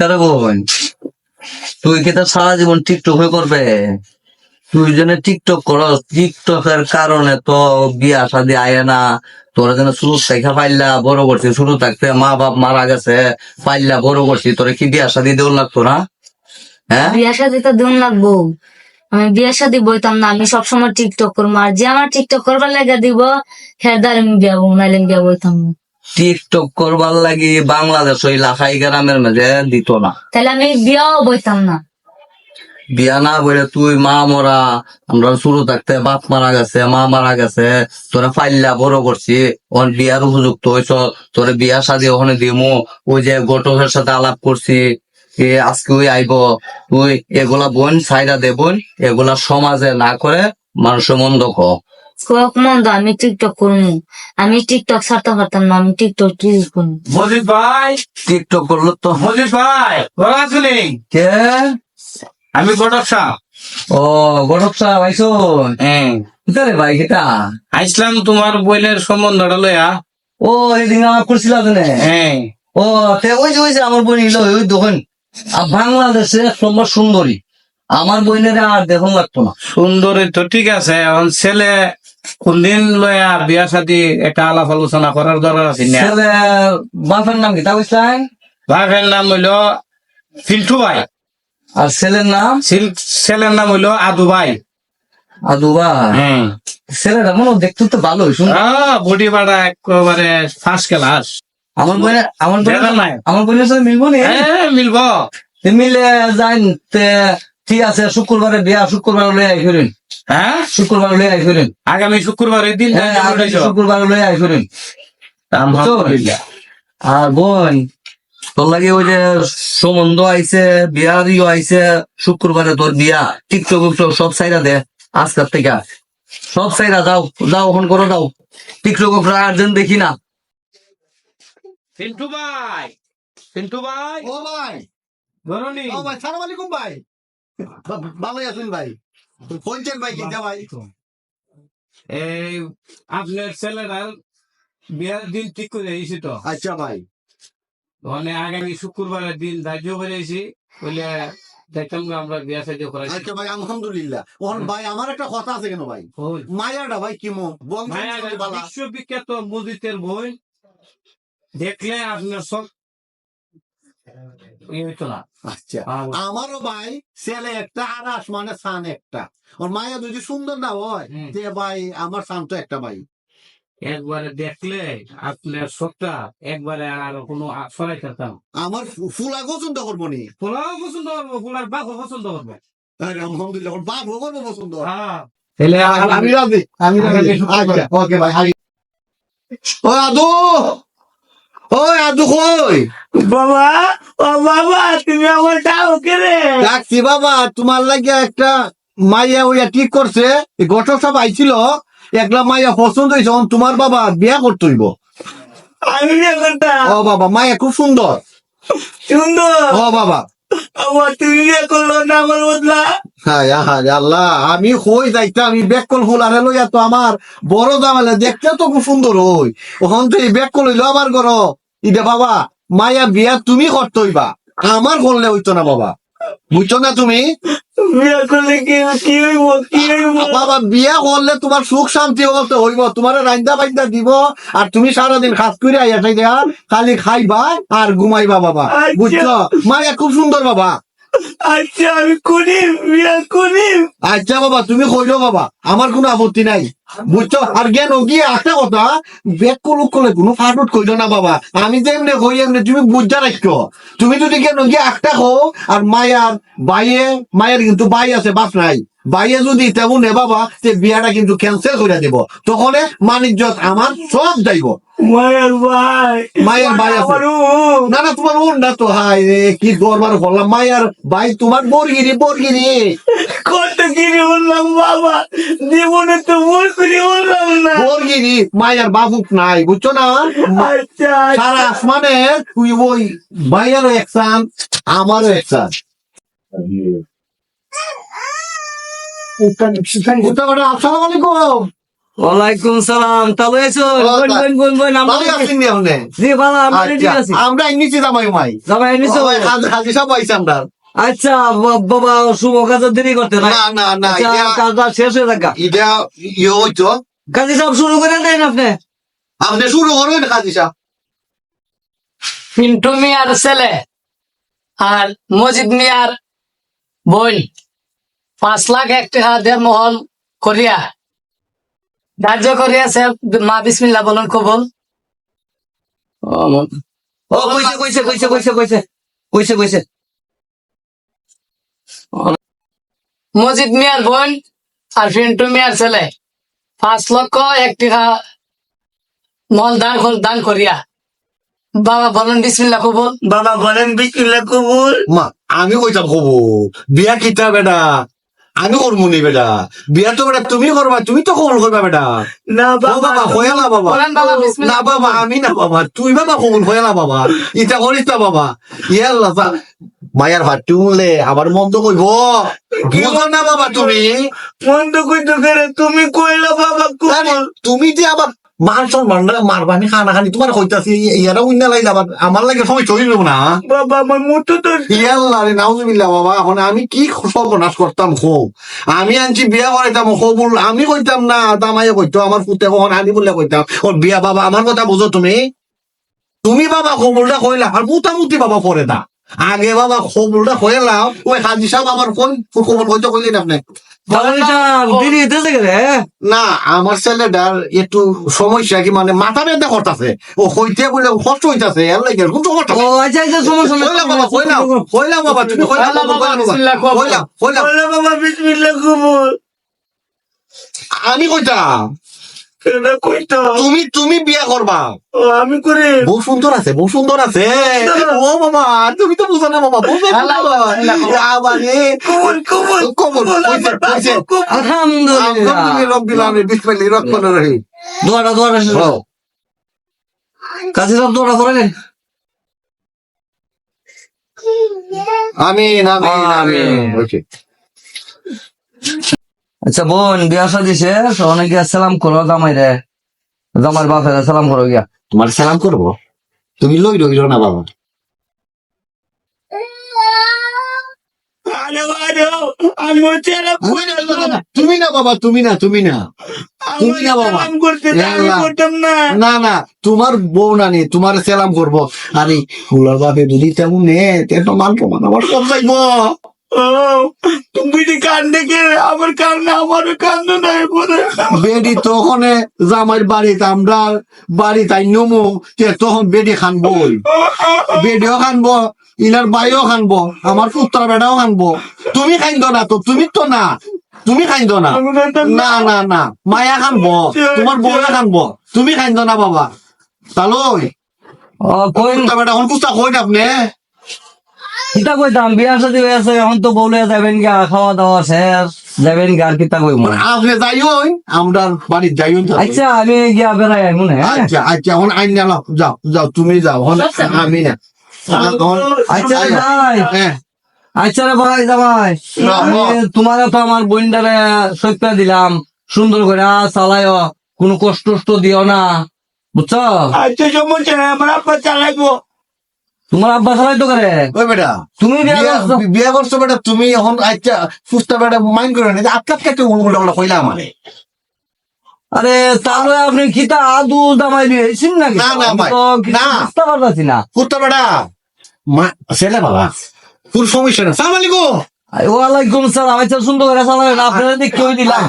কিতারে বোন তুই কিতা সারা জীবন টিকটক হয়ে করবে? তুই জন্য টিকটক করো, টিকটকের কারণে তো বিয়া শাদী আয় না। তোরা যেন শুরু থেকে পাইলা বড় করছি, শুরু থাকতে মা বাপ মারা গেছে, পাইলা বড় করছি, তোরা কি বিয়া শাদী দেওয়া লাগতো না? হ্যাঁ, বিয়া শাদি তো দিন লাগবো। আমি বিয়া শাদি বইতাম না, আমি সবসময় টিকটক করবো। আর যে আমার টিকটক করবার লাগা দিব হেদার আমি বিয়া বউ, নাইলে আমি বিয়া বইতাম না। টিকটক করবার লাগি বাংলাদেশ ওই লাখাই গ্রামের মাঝে দিত না। তাহলে আমি বিয়াও বইতাম না। বিয়া না বলে তুই মা মরা, আমরা শুরু থাকতে বাপ মারা গেছে, মা মারা গেছে, তোরা পাইলা বড় করছি, ওর বিয়ার উপযুক্ত হয়েছ, তোরা বিয়া শাদি ওখানে দিমু। ওই যে ঘটকের সাথে আলাপ করছি, আজকে ওই আইব, তুই এগুলা বোন সাইডা দে বোন, এগুলা সমাজে না করে মানুষের মন্দ ক। কোক মন্দ আমি টিকটক করবো, আমি টিকটক ছাড়তে পারতাম না, আমি টিকটক টিকটক করবো। মজিদ ভাই, টিকটক করলো তো মজিদ ভাই, ভালো আছেন? কে? আমি গডক শাহ। ও গরব সাহেব আইসো? হ্যাঁ, কিতারে ভাই কিতা? আইসলাম তোমার বোনের সম্বন্ধটা লইয়া। ও এদিন আমার করছিল হ্যাঁ, ও তে ওই যে আমার বোন ইলো ওই দেখুন, বাংলাদেশে এক নম্বর সুন্দরী, আমার বোনের আর দেখুন লাগতো না। সুন্দরী তো ঠিক আছে, এখন ছেলে কোনদিন লইয়া বিয়া শাদি একটা আলাপ আলোচনা করার দরকার আছে না? ছেলে বাপের নাম কি তা বুঝলেন? ভাইয়ের নাম হইল ফিল্টু ভাই, আর ছেলের নাম? ছেলের নাম হইল আদু ভাই। আদুবা। হ্যাঁ, ছেলেটা মনে হয় দেখতে তো ভালোই সুন্দর। বডি বাড়া একেবারে ফার্স্ট ক্লাস। আমার বোনের সাথে মিলবো নি? হ্যাঁ, মিলব। তে মিলে যাইন তে ঠিক আছে, শুক্রবারে বিয়া, শুক্রবার লই আই ফিরেন। হ্যাঁ, শুক্রবার লই আই ফিরেন। আগামী শুক্রবারের দিন হ্যাঁ, শুক্রবার লই আই ফিরেন। আলহামদুলিল্লাহ। আর বোন তোর লাগে ওই যে সম্বন্ধ আইছে, বিয়ারিও আইছে, শুক্রবারে তোর বিয়া, টিকটক সব সাইরা দে আজকের থেকে, সব সাইরা যাও, যাও ওখান করো, যাও টিকটক আর্জেন্ট দেখি না। পিন্টু ভাই, পিন্টু ভাই, ও ভাই, ধরুনি। ও ভাই, সালাম আলাইকুম ভাই। ভালোই আছেন ভাই? পঞ্চায়েত ভাই কিনতে ভাই? এই আপনার ছেলেরা বিয়ার দিন ঠিক করে দিয়েছি তো, আচ্ছা ভাই, মানে আগামী শুক্রবারের দিন ধার্য করে দিয়েছি, বলে দেখতাম আমরা বিয়া সাহায্য করাইছি। আচ্ছা ভাই, আলহামদুলিল্লাহ। ভাই আমার একটা কথা আছে কেন ভাই, মায়াটা ভাই কিমো বিশ্ববিখ্যাত মসজিদের বই দেখলে আপনার সব হইতো না। আচ্ছা, আমারও ভাই ছেলে একটা আর আসমানে সান একটা। ওর মায়া যদি সুন্দর না হয় যে ভাই আমার সান তো একটা ভাই। একবারে দেখলে আপনার সবটা একবারে আর কোনো সরাই খেতাম। আমার ফুলা পছন্দ করবো নি, পোলাও পছন্দ করবো, পোলার বাঘও পছন্দ করবো। আলহামদুলিল্লাহ, বাপ করবো পছন্দ। হ্যাঁ, আমি রাজি, আমি রাজি। আচ্ছা, ওকে ভাই। ও আদু, ও আদু কই? বাবা, ও বাবা, তুমি আমার ডাও কেরে? ডাকছি বাবা, তোমার লাগে একটা মাইয়া ওইয়া ঠিক করছে, গত সব আইছিল, একলা মাইয়া পছন্দ হয়েছে, তোমার বাবা বিয়া করতে হইব। আমি বিয়ে করতাম। ও বাবা, মাইয়া খুব সুন্দর। সুন্দর। ও বাবা, আমার তুমি বিয়ে করলো না আমার বদলা? হ্যাঁ আল্লাহ, আমি কই যাইতাম, আমি বেকল ফুলারে লইয়া তো আমার বড় দামালে দেখতে তো খুব সুন্দর হই, ওখান থেকে বেকল হইলো আমার ঘর। ইটা বাবা, মাইয়া বিয়া তুমি করতে হইবা, আমার করলে হইতো না বাবা, বুঝছো না তুমি? বিয়ে করলে কি কি হইব, কি হইব? বাবা, বিয়া করলে তোমার সুখ শান্তি হইব, তোমার রান্দা বান্দা দিব, আর তুমি সারাদিন কাজ করে আইয়া দেয়া খালি খাইবা আর ঘুমাইবা বাবা, বুঝছো? মাইয়া খুব সুন্দর বাবা। আচ্ছা, আমি করি, বিয়ে করি। আচ্ছা বাবা, তুমি কইলো বাবা, আমার কোনো আপত্তি নাই, বুঝছো? আর জ্ঞান গিয়ে একটা কথা, বেক করুক করলে কোনো ফাটুট কইলো না বাবা, আমি যে এমনি কই এমনি তুমি বুঝা রাখছো। তুমি যদি জ্ঞান গিয়ে একটা কো, আর মায়ের কিন্তু বাই আছে, বাপ নাই, বাইয়ে যদি তেমন নে বাবা, সে বিয়াটা কিন্তু ক্যান্সেল করে দিব, তখন মানিজ্জত আমার সব যাইব। মায়ের ভাই, মায়ের ভাই আছে না? না, তোমার ওর না তো। হাই রে, কি দরবার করলাম, মায়ের ভাই তোমার বর্গিরি কত কিনে বললাম বাবা, জীবনে তো মুরগি বললাম না। বর্গিরি মায়ের বাবুক নাই, বুঝছো না? আচ্ছা, সারা আসমানে তুই ওই ভাইয়েরও একসান, আমারও একসান। আসসালামু আলাইকুম। ওয়ালাইকুম সালাম, তাহলে এসো বোন ভালো আছেন নি আপনি? জি ভালো, আমরা ঠিক আচ্ছা, আছি। আমরা ইংলিশে জামাই মাই জামাই এনেছো? হাজি সব পাইছি আমরা। আচ্ছা বাবা, শুভ কাজে দেরি করতে না। না না না আচ্ছা, এটা কাজটা শেষ হয়ে থাকা। এটা ইয়ে হইতো, কাজে সব শুরু করে দেন আপনি। আপনি শুরু করবেন হাজি সাহেব। পিন্টু মিয়ার ছেলে আর মজিদ মিয়ার বোন 5,01,000 দেড় মহল করিয়া ধার্য করিয়াছে। মা বিসমিল্লাহ বলুন কবুল। ও কইছে। মজিদ মিয়ার বোন আর পিন্টু মিয়ার ছেলে 5,01,000 মহল দান করিয়া। বাবা বলুন বিসমিল্লাহ কবুল। বাবা বলেন বিসমিল্লাহ কবুল। মা আমি কইতাম কব বিয়া কিতা বেটা, আমি করবো নি বেটা, বিয়া তো বেটা তুমি করবা, তুমি তো কবুল করবা বেটা। না ও বাবা হয়ে না বাবা, বলেন বাবা না বিসমিল্লাহ। বাবা আমি না বাবা, তুই বাবা কবুল হয়ে না বাবা, ইটা করিস না বাবা। ইয়াল্লা মায়ার ভাট্টি উনলে আবার মন্দ কইব, বুঝো না বাবা তুমি। মন্দ কইতো করে তুমি কইলা বাবা আরে, তুমি যে আবার মান সম্মান মারবানি খানা খানি তোমার কইতাছি, ইয়ারা উন্না লাই যাবার আমার লাগে সময় চলিল না। বাবা আমার মুতো তো ইয়াল্লা রে নাউজুবিল্লাহ বাবা, এখন আমি কি সর্বনাশ করতাম খুব। আমি আনছি বিয়া করাইতাম কবুল আমি কইতাম না, দামাইয়ে কইতো আমার পুতে কখন আনি বলে কইতাম ওর বিয়া। বাবা আমার কথা বুঝো তুমি, তুমি বাবা কবুলটা কইলা আর মোটামুটি বাবা পরে দা আগে বাবা কবুলটা কইলাম। ওই হাজি সাহেব আমার কবুল কইতে কইলেন আপনি? দেরি হইতেছে রে। না আমার ছেলেটার একটু সমস্যা কি মানে মাথা ব্যথা করতেছে, ও হইতে বলে কষ্ট হইতাছে, এর লাগে এরকম সমস্যা। ও আচ্ছা সমস্যা নাই। কইলাম বাবা কইলাম বাবা তুমি কইলাম বাবা, কইলাম বিসমিল্লাহ কবুল। কইলাম বাবা বিসমিল্লাহ কবুল। আমি কইতাম এটা কইতো তুমি বিয়া করবা। আমি করে বউ সুন্দর আছে, বউ সুন্দর আছে। ও মামা তুমি তো বুঝো না মামা, বুঝো না আবারে কবুল কবুল কবুল কইছে কইছে আলহামদুলিল্লাহ। রব্বিল আলামিন বিসমিল্লাহির রহমানির রহিম। দোয়াটা ও কাজী সাহেব দোয়াটা করেন। আমিন আমিন আমিন। ওকে আচ্ছা বোন, বিয়া শাদী শেষ, অনেক গিয়া সালাম করো জামাই রে, জামাই বাপের সালাম করো গিয়া। তোমার সালাম করবো, তুমি লই রইল না বাবা। তুমি না বাবা, তুমি না বাবা, না না তোমার বউ না নি, তোমার সালাম করবো। আরে ফুলার বাপে যদি তেমন নে তো মান প্রমাণ আমার সব যাইব। তুমি কান্দে কে আমার কান্না, আমারও কান্দো নাই পরে। বেডি তখন জামাইয়ের বাড়িতে আমরা বাড়ি তাই নমু, তখন বেডি খানবই, বেডিও খানবো, ইনার বাইও খানবো, আমার পুত্র বেটাও খানবো। তুমি খাইন্দ না তো, তুমি তো না, তুমি খাইন্দ না, না না না মায়া খানবো, তোমার বউয়ে খানবো, তুমি খাইন্দ না বাবা। তাহলে কই পুত্র বেটা এখন কুস্তা কই আপনি? কিতা কইতাম, বিয়া শাদী হয়ে আছে, এখন তো বলে যাবেন গা, খাওয়া দাওয়া শেষ, যাবেন গা, আর কিতা কইব। আপনি যাইও, আমরা বাড়ির যাইও। আচ্ছা আমি গিয়া বেড়াই আইমু না। আচ্ছা আচ্ছা এখন আইন না, যাও যাও তুমি যাও, এখন আমি না। আচ্ছা রে ভাই, হ্যাঁ আচ্ছা রে ভাই জামাই, তোমারে তো আমার বোনটারে সইপা দিলাম, সুন্দর করে চালায়, কোনো কষ্ট দিও না, বুঝছো? আচ্ছা সমস্যা নাই, আমার আব্বা চালাইবো। তোমার আব্বা চালাইতো করে, ওই বেটা তুমি বিয়া করছো। বিয়া করছো বেটা তুমি, এখন আচ্ছা সুস্থ বেটা মাইন্ড করে না আপনার কাছে উল্টা উল্টা কইলা আমারে। আরে তাহলে আপনি খিতা আদু জামাই দিয়েছেন নাকি? না, না, ভাই, না। বুঝতে পারতাছি না। সুস্থ বেটা ছেলে বাবা পুর সমস্যা না। সালাম আলাইকুম। ওয়ালাইকুম সালাম। আচ্ছা সুন্দর করে চালাবেন, আপনারা দেখতে দিলাম।